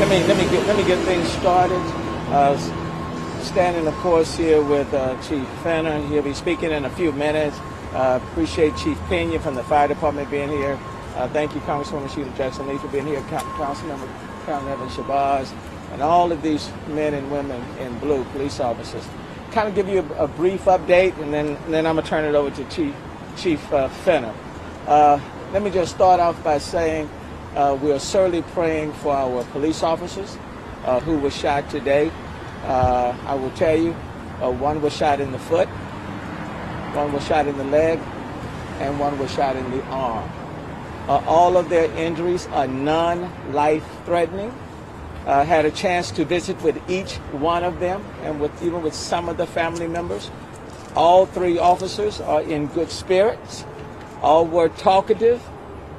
Let me get things started. Standing, of course, here with Chief Fenner. He'll be speaking in a few minutes. Appreciate Chief Pena from the Fire Department being here. Thank you, Congresswoman Sheila Jackson-Lee, for being here. Councilmember Shabazz, and all of these men and women in blue, police officers. Kind of give you a brief update, and then I'm gonna turn it over to Chief Fenner. Let me just start off by saying we are certainly praying for our police officers who were shot today. I will tell you, one was shot in the foot, one was shot in the leg, and one was shot in the arm. All of their injuries are non-life-threatening. Had a chance to visit with each one of them and even with some of the family members. All three officers are in good spirits. All were talkative,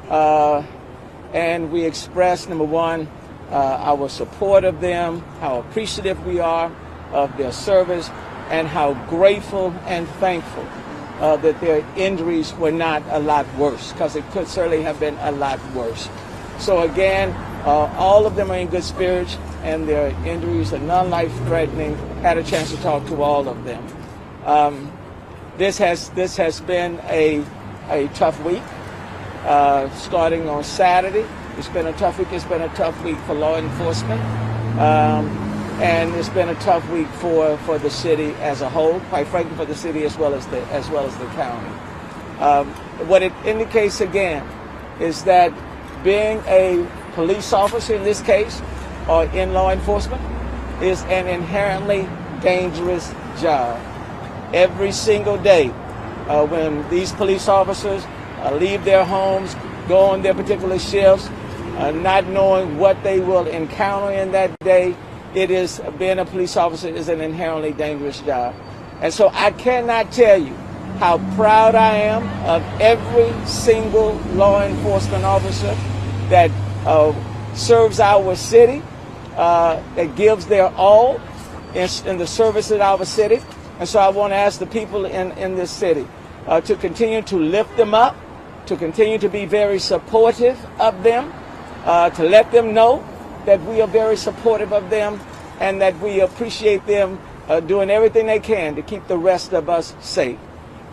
and we expressed, number one, our support of them, how appreciative we are of their service, and how grateful and thankful that their injuries were not a lot worse, because it could certainly have been a lot worse. So again, all of them are in good spirits, and their injuries are non-life-threatening. Had a chance to talk to all of them. This has been a tough week, starting on Saturday. It's been a tough week. It's been a tough week for law enforcement, and it's been a tough week for the city as a whole. Quite frankly, for the city as well as the county. What it indicates again is that being a police officer in this case, or in law enforcement, is an inherently dangerous job. Every single day, when these police officers leave their homes, go on their particular shifts, not knowing what they will encounter in that day, being a police officer is an inherently dangerous job. And so I cannot tell you how proud I am of every single law enforcement officer that serves our city, that gives their all in the service of our city. And so I want to ask the people in this city to continue to lift them up, to continue to be very supportive of them, to let them know that we are very supportive of them and that we appreciate them doing everything they can to keep the rest of us safe.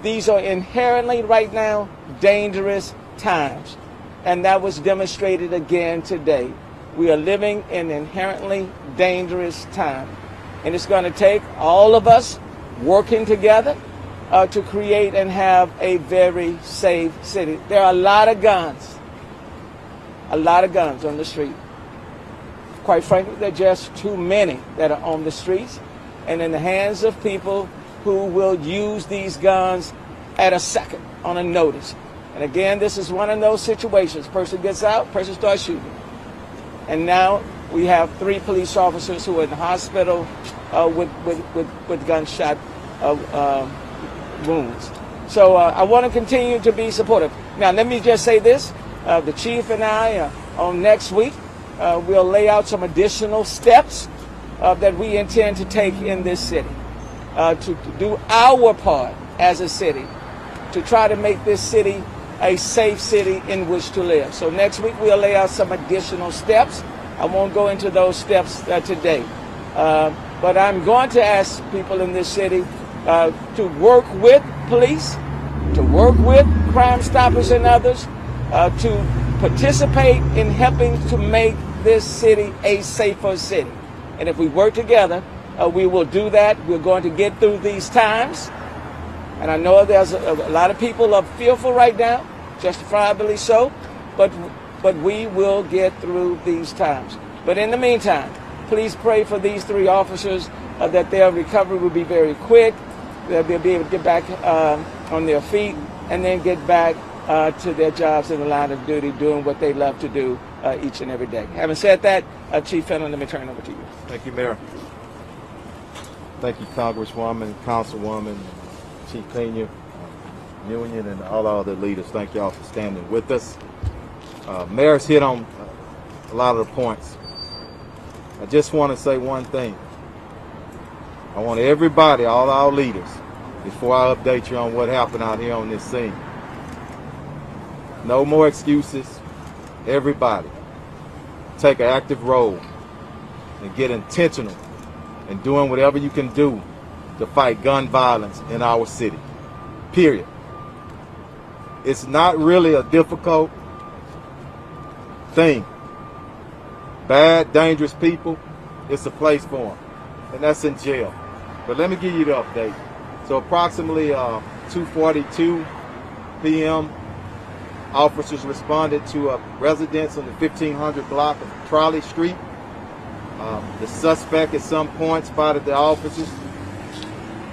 These are inherently right now dangerous times, and that was demonstrated again today. We are living in inherently dangerous time, and it's going to take all of us working together to create and have a very safe city. There are a lot of guns on the street. Quite frankly, there are just too many that are on the streets and in the hands of people who will use these guns at a second, on a notice. And again, this is one of those situations. Person gets out, person starts shooting. And now we have 3 police officers who are in the hospital with gunshot wounds. So I want to continue to be supportive. Now, let me just say this. The chief and I, on next week, we'll lay out some additional steps that we intend to take in this city to do our part as a city to try to make this city a safe city in which to live. So next week we'll lay out some additional steps. I won't go into those steps today. But I'm going to ask people in this city to work with police, to work with Crime Stoppers and others, to participate in helping to make this city a safer city. And if we work together, we will do that. We're going to get through these times. And I know there's a lot of people are fearful right now, justifiably so, but we will get through these times. But in the meantime, please pray for these 3 officers that their recovery will be very quick, that they'll be able to get back on their feet and then get back to their jobs in the line of duty, doing what they love to do each and every day. Having said that, Chief Fenner, let me turn it over to you. Thank you, Mayor. Thank you, Congresswoman, Councilwoman, Chief Pena, Union, and all other leaders. Thank y'all for standing with us. Mayor's hit on a lot of the points. I just want to say one thing. I want everybody, all our leaders, before I update you on what happened out here on this scene, no more excuses. Everybody, take an active role and get intentional in doing whatever you can do to fight gun violence in our city. Period. It's not really a difficult thing. Bad, dangerous people, it's a place for them, and that's in jail. But let me give you the update. So approximately 2:42 p.m., officers responded to a residence on the 1500 block of Trolley Street. The suspect at some point spotted the officers.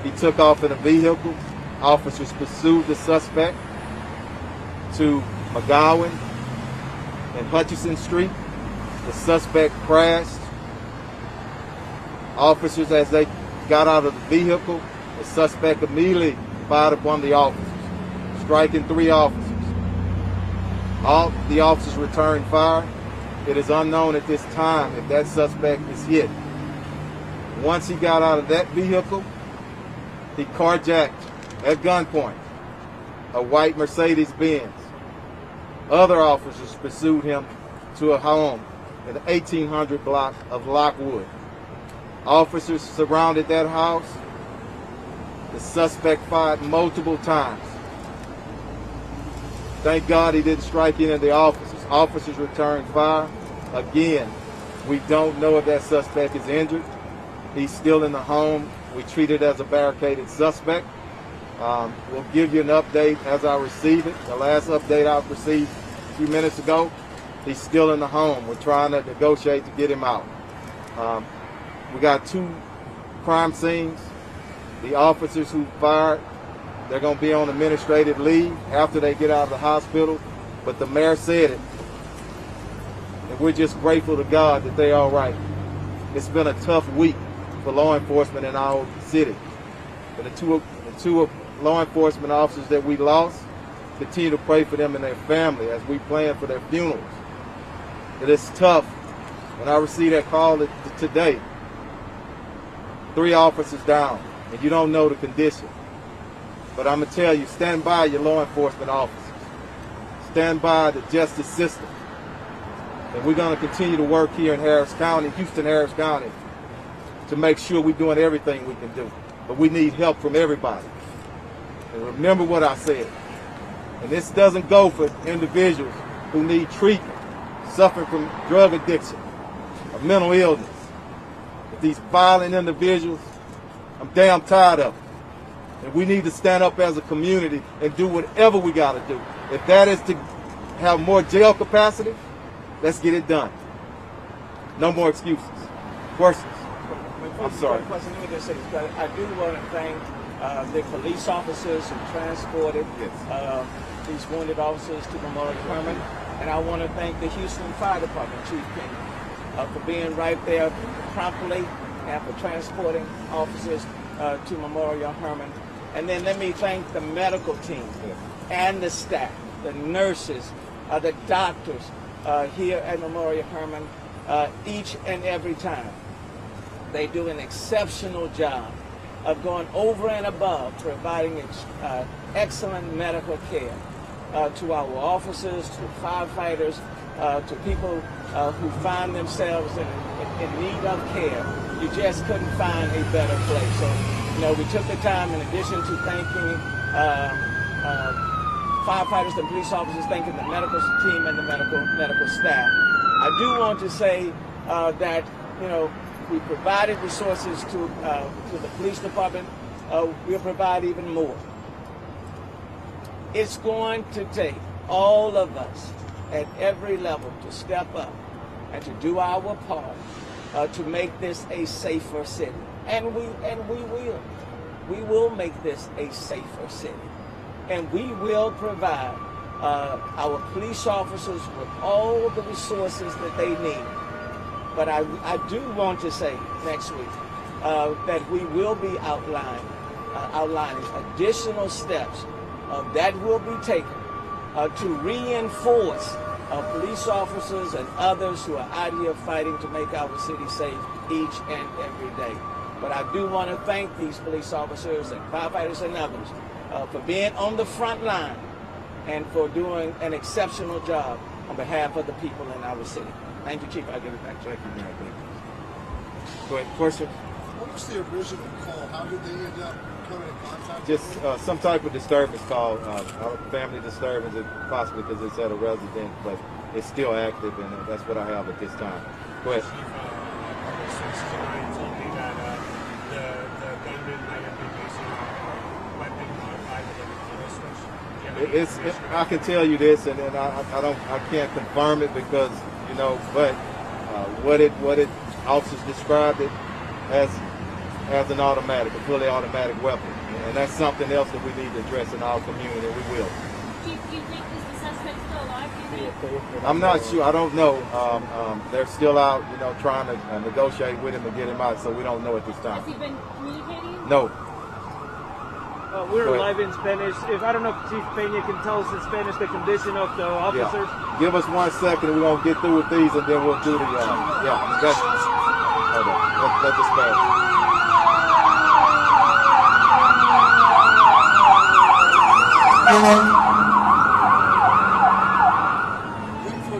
He took off in a vehicle. Officers pursued the suspect to McGowan and Hutchison Street. The suspect crashed. Officers, as they got out of the vehicle, the suspect immediately fired upon the officers, striking 3 officers. All the officers returned fire. It is unknown at this time if that suspect is hit. Once he got out of that vehicle, he carjacked at gunpoint a white Mercedes-Benz. Other officers pursued him to a home in the 1800 block of Lockwood. Officers surrounded that house. The suspect fired multiple times. Thank God he didn't strike any of the officers. Officers returned fire. Again, we don't know if that suspect is injured. He's still in the home. We treat it as a barricaded suspect. We'll give you an update as I receive it. The last update I received a few minutes ago, he's still in the home. We're trying to negotiate to get him out. We got 2 crime scenes. The officers who fired, they're going to be on administrative leave after they get out of the hospital. But the mayor said it. And we're just grateful to God that they're all right. It's been a tough week for law enforcement in our city. But the two law enforcement officers that we lost, continue to pray for them and their family as we plan for their funerals. It is tough. When I received that call today, 3 officers down, and you don't know the condition. But I'm going to tell you, stand by your law enforcement officers. Stand by the justice system. And we're going to continue to work here in Harris County, Harris County, to make sure we're doing everything we can do. But we need help from everybody. And remember what I said. And this doesn't go for individuals who need treatment, suffering from drug addiction, or mental illness. But these violent individuals, I'm damn tired of them. And we need to stand up as a community and do whatever we got to do. If that is to have more jail capacity, let's get it done. No more excuses. Questions? I'm sorry. Let me just say this. I do want to thank the police officers who transported these wounded officers to Memorial Hermann. And I want to thank the Houston Fire Department, Chief King, for being right there promptly and for transporting officers to Memorial Hermann. And then let me thank the medical team and the staff, the nurses, the doctors here at Memorial Hermann each and every time. They do an exceptional job of going over and above, providing excellent medical care to our officers, to firefighters, to people who find themselves in need of care. You just couldn't find a better place. So, we took the time, in addition to thanking firefighters and police officers, thanking the medical team and the medical staff. I do want to say that, we provided resources to the police department. We'll provide even more. It's going to take all of us at every level to step up and to do our part to make this a safer city. And we will. We will make this a safer city. And we will provide our police officers with all the resources that they need. But I do want to say next week that we will be outlining additional steps that will be taken to reinforce police officers and others who are out here fighting to make our city safe each and every day. But I do want to thank these police officers and firefighters and others for being on the front line and for doing an exceptional job on behalf of the people in our city. Thank you, Chief. I'll give it back to you. Thank you, Mayor. Go ahead. Question? What was the original call? How did they end up coming in contact? Just some type of disturbance call, family disturbance, possibly because it's at a residence, but it's still active, and that's what I have at this time. Go ahead. Chief, told me that the gunman might have been using a weapon modified with a killer switch. I can tell you this, and I can't confirm it because but what it officers described it as an automatic, a fully automatic weapon, and that's something else that we need to address in our community, and we will. Do you think is the suspect still alive? I'm not sure. I don't know. They're still out, trying to negotiate with him and get him out, so we don't know at this time. Has he been communicating? No. We're live in Spanish. If I don't know if Chief Peña can tell us in Spanish the condition of the officers. Yeah. Give us 1 second. We're gonna get through with these, and then we'll do the. Hold on. Let this pass.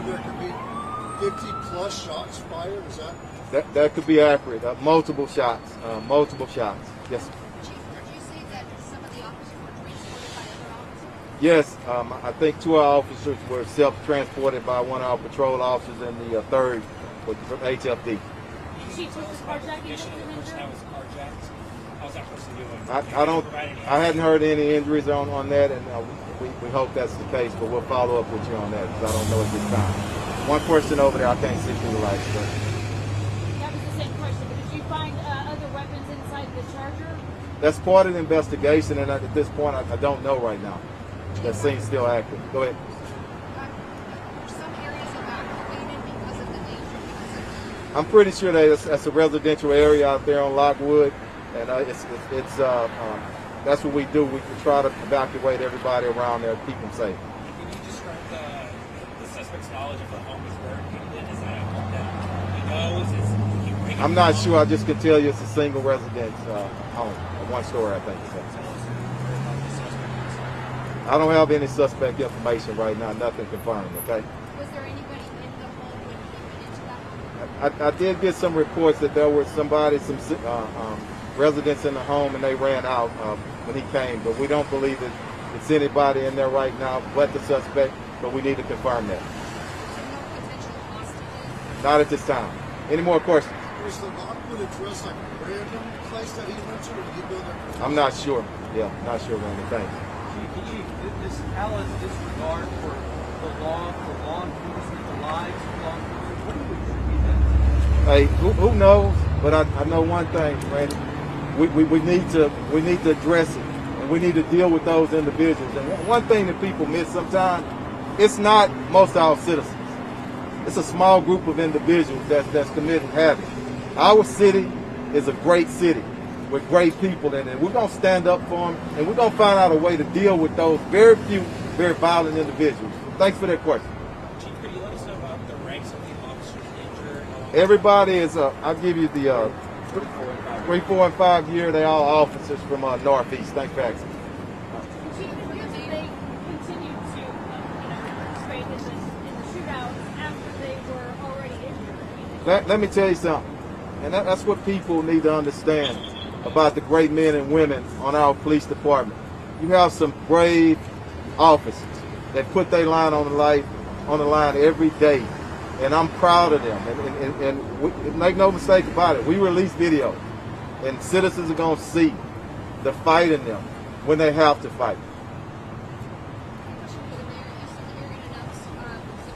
There could be 50 plus shots fired. Is that could be accurate? Multiple shots. Yes. Chief, did you say that some of the officers were transported by other officers? Yes, I think 2 of our officers were self-transported by one of our patrol officers, and the third was from HFD. Chief, was the carjacking That was carjacked. How's that person doing? I hadn't heard any injuries on that, and we hope that's the case, but we'll follow up with you on that because I don't know at this time. One person over there, I can't see through the lights. But that was the same question, but did you find other weapons inside the Charger? that's part of the investigation, and at this point, I don't know right now. That scene's still active. Go ahead. Some areas evacuated because of the danger. I'm pretty sure that's a residential area out there on Lockwood, and that's what we do. We try to evacuate everybody around there, keep them safe. Can you describe the suspect's knowledge of the home is barricaded in? Is that a home that he knows? I'm not sure. I just can tell you it's a single residence home, one story, I think. I don't have any suspect information right now. Nothing confirmed. Okay. Was there anybody in the home when he went into that home? I did get some reports that there was some residents in the home, and they ran out when he came. But we don't believe that it's anybody in there right now but the suspect. But we need to confirm that. So no potential hostages? Not at this time. Any more questions? Was the Lockwood address like a random place that he went to, or did he go there? I'm not sure. Yeah, not sure, Randy. Thanks. Chief, how is disregard for the law, for law enforcement, the lives of law enforcement? What do you attribute that to? Hey, who knows? But I know one thing, Randy. We need to address it, and we need to deal with those individuals. And one thing that people miss sometimes, it's not most of our citizens. It's a small group of individuals that's committing havoc. Our city is a great city with great people in it. We're going to stand up for them, and we're going to find out a way to deal with those very few, very violent individuals. Thanks for that question. Chief, could you let us know about the ranks of the officers injured? Everybody is, I'll give you the 3, 4, and 5 year. They all officers from Northeast. Thanks for asking. Chief, do you think they continued to participate in the shootouts after they were already injured? Let me tell you something, and that's what people need to understand about the great men and women on our police department. You have some brave officers that put their line on the line every day, and I'm proud of them. And make no mistake about it, we release video, and citizens are going to see the fight in them when they have to fight. Question for the mayor. You said that you're going to announce some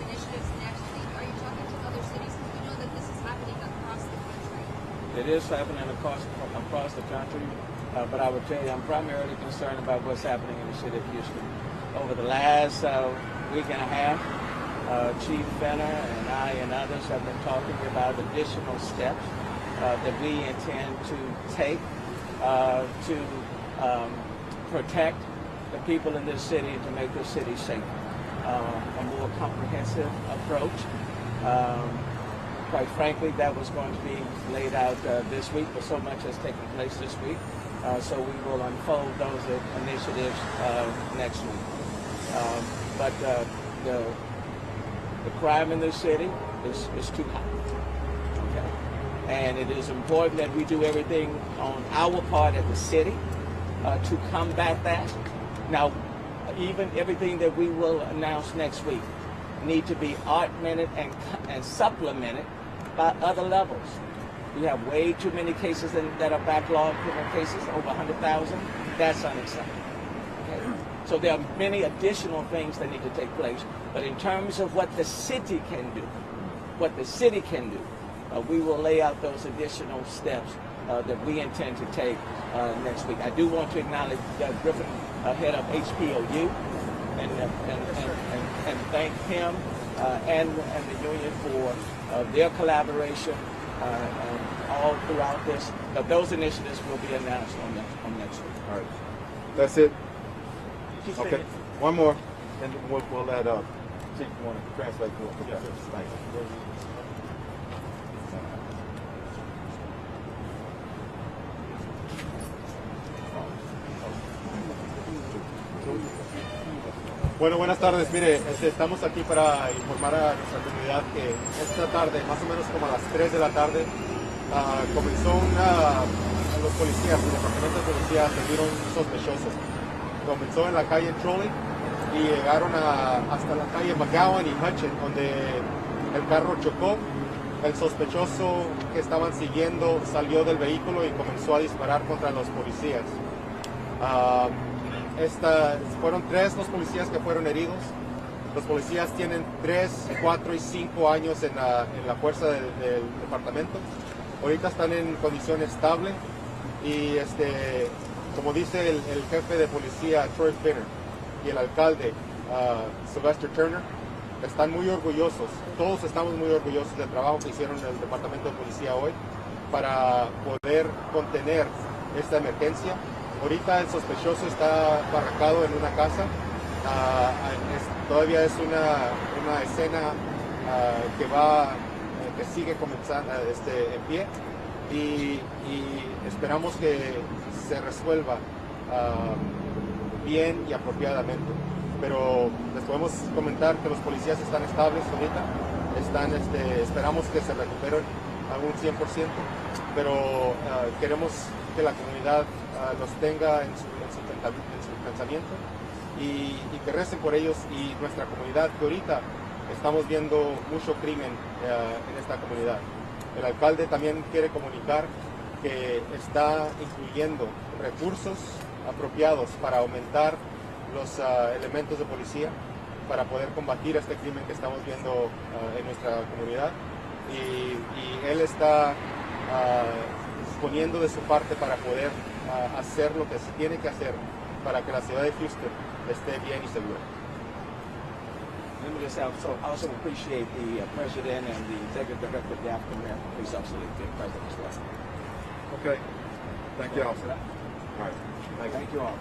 initiatives next week. Are you talking to other cities? Because we know that this is happening across the country. It is happening across the country, but I would tell you I'm primarily concerned about what's happening in the city of Houston. Over the last week and a half, Chief Fenner and I and others have been talking about additional steps that we intend to take to protect the people in this city, to make this city safer. A more comprehensive approach. Quite frankly, that was going to be laid out this week, but so much has taken place this week. So we will unfold those initiatives next week. But the crime in this city is too high. Okay? And it is important that we do everything on our part at the city to combat that. Now, even everything that we will announce next week need to be augmented and supplemented by other levels. We have way too many cases that are backlogged, criminal cases, over 100,000. That's unacceptable. Okay? So there are many additional things that need to take place. But in terms of what the city can do, we will lay out those additional steps that we intend to take next week. I do want to acknowledge Doug Griffin, head of HPOU, and thank him and the union for their collaboration all throughout this. But those initiatives will be announced on next week. All right, that's it. Okay, one more, and we'll let Chief, you want to translate for us? Yes. Thank you. Bueno, buenas tardes. Mire, estamos aquí para informar a nuestra comunidad que esta tarde, más o menos como a las 3 de la tarde, comenzó los policías, el departamento de policía, a seguir un sospechoso. Comenzó en la calle Trolley y llegaron hasta la calle McGowan y Hutchin, donde el carro chocó. El sospechoso que estaban siguiendo salió del vehículo y comenzó a disparar contra los policías. Fueron 3 los policías que fueron heridos. Los policías tienen 3, 4 y 5 años en la fuerza del departamento. Ahorita están en condición estable y como dice el jefe de policía Troy Finner y el alcalde Sylvester Turner, están muy orgullosos. Todos estamos muy orgullosos del trabajo que hicieron en el departamento de policía hoy para poder contener esta emergencia. Ahorita el sospechoso está barracado en una casa. Todavía es una escena que sigue comenzando en pie y esperamos que se resuelva bien y apropiadamente. Pero les podemos comentar que los policías están estables ahorita. Esperamos que se recuperen a un 100%, pero queremos que la comunidad los tenga en su pensamiento y que recen por ellos y nuestra comunidad, que ahorita estamos viendo mucho crimen en esta comunidad. El alcalde también quiere comunicar que está incluyendo recursos apropiados para aumentar los elementos de policía para poder combatir este crimen que estamos viendo en nuestra comunidad y él está poniendo de su parte para poder hacer lo que se tiene que hacer para que la ciudad de Houston esté bien y segura. Let me just also appreciate the President and the Executive Director of the African American Police Officer League, the President as well. Okay, thank you all. All right, Thank you all.